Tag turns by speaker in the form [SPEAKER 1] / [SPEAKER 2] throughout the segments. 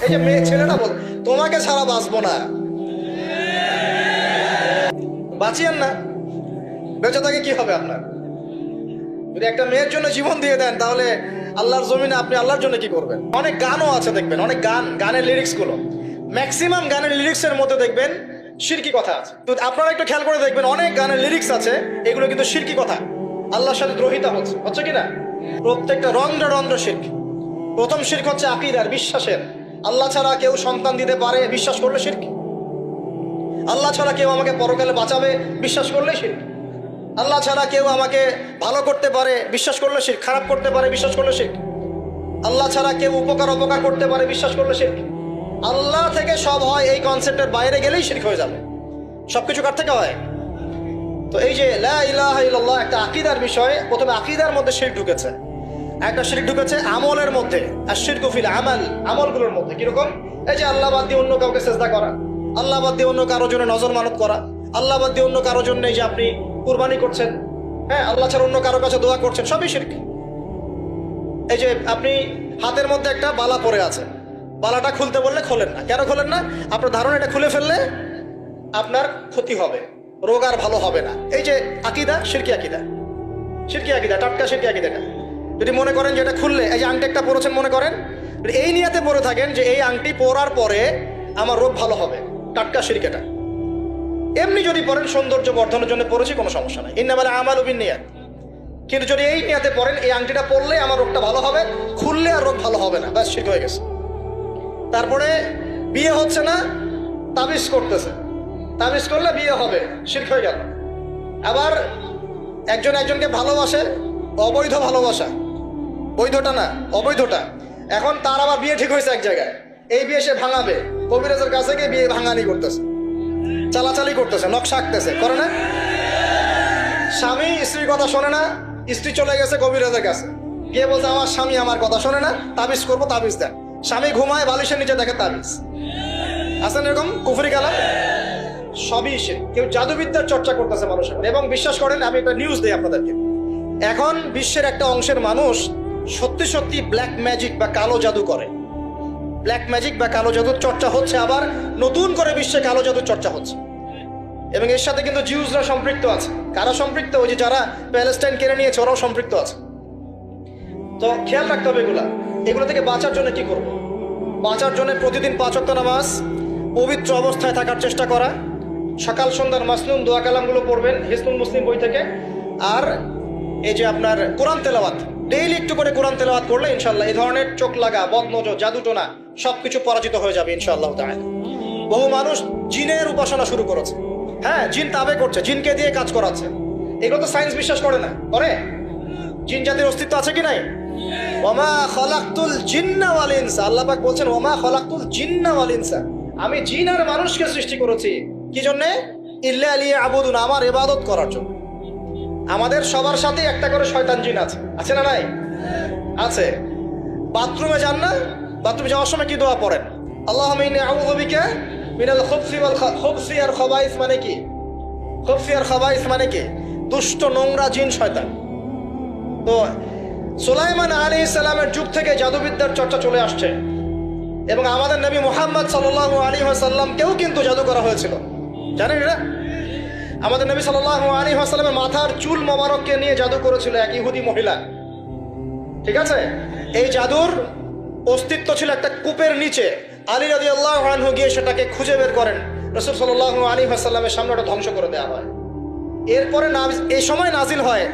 [SPEAKER 1] এই যে মেয়ে ছেলেটা বল তোমাকে ছাড়া বাঁচবো না, বাঁচিয়েন না, বেঁচে থাকে কি হবে আপনার? যদি একটা মেয়ের জন্য জীবন দিয়ে দেন তাহলে আল্লাহর জমিনে আপনি আল্লাহর জন্য কি করবেন? অনেক গানও আছে দেখবেন, অনেক গানের লিরিক্স গুলো, ম্যাক্সিমাম গানের লিরিক্স এর মধ্যে দেখবেন শিরকি কথা আছে। তো আপনারা একটু খেয়াল করে দেখবেন অনেক গানের লিরিক্স আছে এগুলো কিন্তু শিরকি কথা, আল্লাহর সাথে দ্রোহিতা হচ্ছে কি না? প্রত্যেকটা রন্ধ্র শিরক। প্রথম শিরক হচ্ছে আকীদার, বিশ্বাসের। আল্লাহ ছাড়া কেউ সন্তান দিতে পারে বিশ্বাস করলে শিরক। আল্লাহ ছাড়া কেউ আমাকে পরকালে বাঁচাবে বিশ্বাস করলে শিরক। আল্লাহ ছাড়া কেউ আমাকে ভালো করতে পারে বিশ্বাস করলে শিরক, খারাপ করতে পারে বিশ্বাস করলে শিরক। আল্লাহ ছাড়া কেউ উপকার অপকার করতে পারে বিশ্বাস করলে শিরক। আল্লাহ থেকে সব হয় এই কনসেপ্টের বাইরে গেলেই শিরক হয়ে যাবে। সবকিছু কার থেকে হয়? তো এই যে লা ইলাহা ইল্লাল্লাহ একটা আকীদার বিষয়, প্রথমে আকীদার মধ্যে শিরক ঢুকেছে, একটা শিরক ঢুকেছে আমলের মধ্যে, আর শিরকু ফিল আমাল, আমলগুলোর মধ্যে। কিরকম? এই যে আল্লাহ বাদ দিয়ে অন্য কাউকে সেজদা করা, আল্লাহ বাদ দিয়ে অন্য কারোর জন্য নজর মানত করা, আল্লাহ বাদ দিয়ে অন্য কারোর জন্য এই যে আপনি কুরবানি করছেন, হ্যাঁ, আল্লাহ ছাড়া অন্য কারোর কাছে দোয়া করছেন, সবই শিরক। এই যে আপনি হাতের মধ্যে একটা বালা পরে আছে, বালাটা খুলতে বললে খোলেন না, কেন খোলেন না? আপনার ধারণা এটা খুলে ফেললে আপনার ক্ষতি হবে, রোগ আর ভালো হবে না। এই যে আকীদা, শিরকি আকীদা, শিরকি আকীদা, টাটকা শিরকি আকীদাটা যদি মনে করেন যে এটা খুললে, এই যে আংটি একটা পরেছেন মনে করেন, এই নিয়াতে পরে থাকেন যে এই আংটি পরার পরে আমার রোগ ভালো হবে, টাটকা শিরক এটা। এমনি যদি পরেন সৌন্দর্য বর্ধনের জন্য পরেছি, কোনো সমস্যা নাই, ইন্নামাল আমালু বিন্নিয়াত। কিন্তু যদি এই নিয়াতে পরেন এই আংটিটা পরলে আমার রোগটা ভালো হবে, খুললে আর রোগ ভালো হবে না, ব্যাস শিরক হয়ে গেছে। তারপরে বিয়ে হচ্ছে না, তাবিজ করতেছে, তাবিজ করলে বিয়ে হবে, শিরক হয়ে গেল। আবার একজন একজনকে ভালোবাসে, অবৈধ ভালোবাসা, বৈধটা না অবৈধটা, এখন তার আবার বিয়ে ঠিক হয়েছে এক জায়গায়, এই বিয়ে সে ভাঙাবে, কবিরাজের কাছে গিয়ে বিয়ে ভাঙানি করতেছে, চালাচালি করতেছে, নকশা আঁকতেছে, করে না? স্বামী স্ত্রীর কথা শোনে না, স্ত্রী চলে গেছে কবিরাজের কাছে, গিয়ে বলছে আমার স্বামী আমার কথা শোনে না, তাবিজ করবো, তাবিজ দেন। স্বামী ঘুমায়, বালিশের নিচে দেখে তাবিজ। আছেন এরকম কুফরি কালাম? সবই সে। কেউ জাদুবিদ্যার চর্চা করতেছে মানুষের, এবং বিশ্বাস করেন, আমি একটা নিউজ দিই আপনাদেরকে, এখন বিশ্বের একটা অংশের মানুষ সত্যি সত্যি ব্ল্যাক ম্যাজিক বা কালো জাদু করে। ব্ল্যাক ম্যাজিক বা কালো জাদুর চর্চা হচ্ছে, আবার নতুন করে বিশ্বে কালো জাদুর চর্চা হচ্ছে, এবং এর সাথে কিন্তু জিউসরা সম্পৃক্ত আছে। কারা সম্পৃক্ত? ওই যে যারা প্যালেস্টাইন কেড়ে নিয়েছে ওরাও সম্পৃক্ত আছে। তো খেয়াল রাখতে হবে এগুলো থেকে বাঁচার জন্য কি করব? বাঁচার জন্য প্রতিদিন 5 ওয়াক্ত নামাজ, পবিত্র অবস্থায় থাকার চেষ্টা করা, সকাল সন্ধ্যার মাসনুন দোয়া কালামগুলো পড়বেন হিসনুল মুসলিম বই থেকে, আর এই যে আপনার কোরআন তেলাওয়াত, ডেইলি একটু করে কোরআন তেলাওয়াত করলে ইনশাল্লাহ এই ধরনের চোখ লাগা, বদনজর, জাদুটোনা সবকিছু পরাজিত হয়ে যাবে ইনশাআল্লাহ তাআলা। বহু মানুষ জিনের উপাসনা শুরু করেছে, হ্যাঁ, জিন তাবে করছে, জিনকে দিয়ে কাজ করাচ্ছে। এগুলো তো সায়েন্স বিশ্বাস করে না, করে? জিন জাতির অস্তিত্ব আছে কি নাই? ওমা খলাকতুল জিন্না ওয়াল ইনসা, আল্লাহ পাক বলছেন ওমা খলাকতুল জিন্না ওয়াল ইনসা, আমি জিন আর মানুষকে সৃষ্টি করেছি কি জন্য? ইল্লা লিয়াবুদুন, আমার ইবাদত করার জন্য। আমাদের সবার সাথে একটা করে শয়তান জিন আছে, আছে না নাই? আছে। বাথরুমে যান না, বাথরুমে যাওয়ার সময় কি দোয়া পড়েন? আল্লাহুম্মা ইন্নী আউযু বিকা মিনাল খুবসি ওয়াল খুবসি আর খাবাইস, মানে কি? খুবসি আর খাবাইস মানে কি? দুষ্ট নোংরা জিন, শয়তান। তো সুলাইমান আলাইহিস সালামের যুগ থেকে জাদুবিদ্যার চর্চা চলে আসছে, এবং আমাদের নবী মুহাম্মদ সাল্লাল্লাহু আলাইহি ওয়াসাল্লামকেও কিন্তু জাদু করা হয়েছিল, জানেন এটা? আমাদের নবী সাল্লাল্লাহু আলাইহি ওয়াসাল্লামের মাথার চুল মোবারককে নিয়ে জাদু করেছিল এক ইহুদি মহিলা, ঠিক আছে? এই জাদুর অস্তিত্ব ছিল একটা কূপের নিচে। আলী রাদিয়াল্লাহু আনহু গিয়ে সেটাকে খুঁজে বের করেন, রাসূল সাল্লাল্লাহু আলাইহি ওয়াসাল্লামের সামনে ওটা ধ্বংস করে দেওয়া হয়। এরপরে এই সময় নাজিল হয়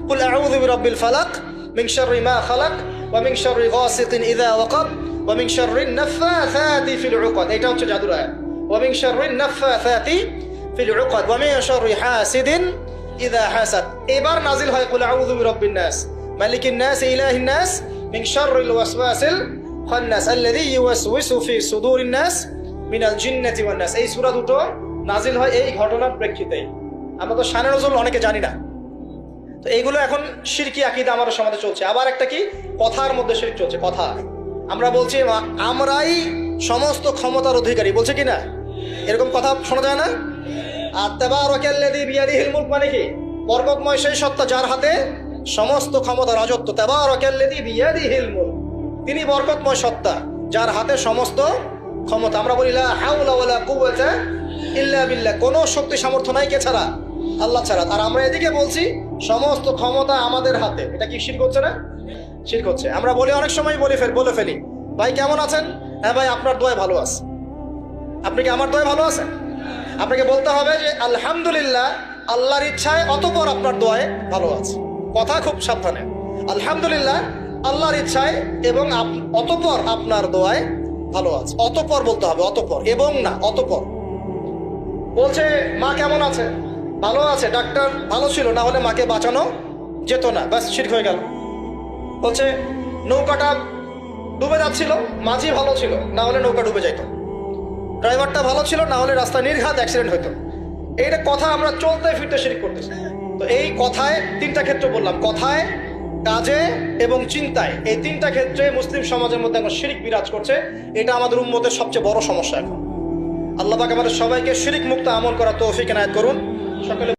[SPEAKER 1] কুল আউযু বিরাব্বিল ফালাক মিন শাররি মা খালাক ওয়া মিন শাররি গাসিকিন ইযা ওয়াকাব ওয়া মিন শাররিন নাফাসাতি ফিল উকাদ। এটা হচ্ছে জাদুর আয়াত, ওয়া মিন শাররিন নাফাসাতি ফিল উকাদ ওয়া মিন শাররি হাসিদিন ইযা হাসাদ। এবার নাজিল হয় কুল আউযু বিরাব্বিন নাস মালিকিন নাস ইলাহিন নাস মিন শাররিল ওয়াসওয়াসিল খান্নাস আল্লাযী ইউওয়াসওয়িসু ফি সুদুরিন নাস মিনাল জিন্নাতি ওয়ান নাস। এই সূরা দুটো নাজিল হয় এই ঘটনার প্রেক্ষিতে। আমরা তো শানে নজুল অনেকে জানি না, তো এইগুলো এখন শিরকি আকীদা আমাদের সমাজে চলছে। আবার একটা কি, কথার মধ্যে শিরক চলছে, কথা। আমরা বলছি আমরাই সমস্ত ক্ষমতার অধিকারী, বলছে কি না? এরকম কথা শোনা যায় না? আর তাবারাকাল্লাযী বিয়াদিহিল মুলক মানে কি? বরকতময় সেই সত্তা যার হাতে সমস্ত ক্ষমতা, রাজত্ব। তাবারাকাল্লাযী বিয়াদিহিল মুলক, তিনি বরকতময় সত্তা, যার হাতে সমস্ত ক্ষমতা। আমরা বলি লা হাওলা ওয়ালা কুওয়াতা ইল্লা বিল্লাহ, কোনো শক্তি সামর্থ্য নাই কে ছাড়া? আল্লাহ ছাড়া। আর আমরা এদিকে বলছি সমস্ত ক্ষমতা আমাদের হাতে। এটা কি শিরক হচ্ছে না? শিরক হচ্ছে। আমরা বলি অনেক সময় বলে ফেলি, ভাই কেমন আছেন? হ্যাঁ ভাই আপনার দোয়ায় ভালো আছে। আপনি কি আমার দোয়ায় ভালো আছেন? আপনাকে বলতে হবে যে আলহামদুলিল্লাহ, আল্লাহর ইচ্ছায় অতঃপর আপনার দোয়ায় ভালো আছে। কথা খুব সাবধানে। আলহামদুলিল্লাহ আল্লাহর ইচ্ছায় এবং অতঃপর আপনার দোয়ায় ভালো আছে। অতঃপর বলতে হবে, অতঃপর, এবং না, অতঃপর। বলছে মা কেমন আছে? ভালো আছে, ডাক্তার ভালো ছিল, না হলে মাকে বাঁচানো যেত না, ব্যাস শিরক হয়ে গেল। বলছে নৌকাটা ডুবে যাচ্ছিল, মাঝি ভালো ছিল, না হলে নৌকা ডুবে যাইত। ড্রাইভারটা ভালো ছিল, না হলে রাস্তায় নির্ঘাত অ্যাক্সিডেন্ট হইতো। এইটা কথা আমরা চলতে ফিরতে শিরক করতেছি। তো এই কথায় তিনটা ক্ষেত্র বললাম, কথায়, কাজে এবং চিন্তায়। এই তিনটা ক্ষেত্রে মুসলিম সমাজের মধ্যে এখন শিরক বিরাজ করছে। এটা আমাদের উম্মতের সবচেয়ে বড় সমস্যা এখন। আল্লাহ পাক আমাদের সবাইকে শিরক মুক্ত আমল করার তৌফিক এনায়েত করুন। সকলে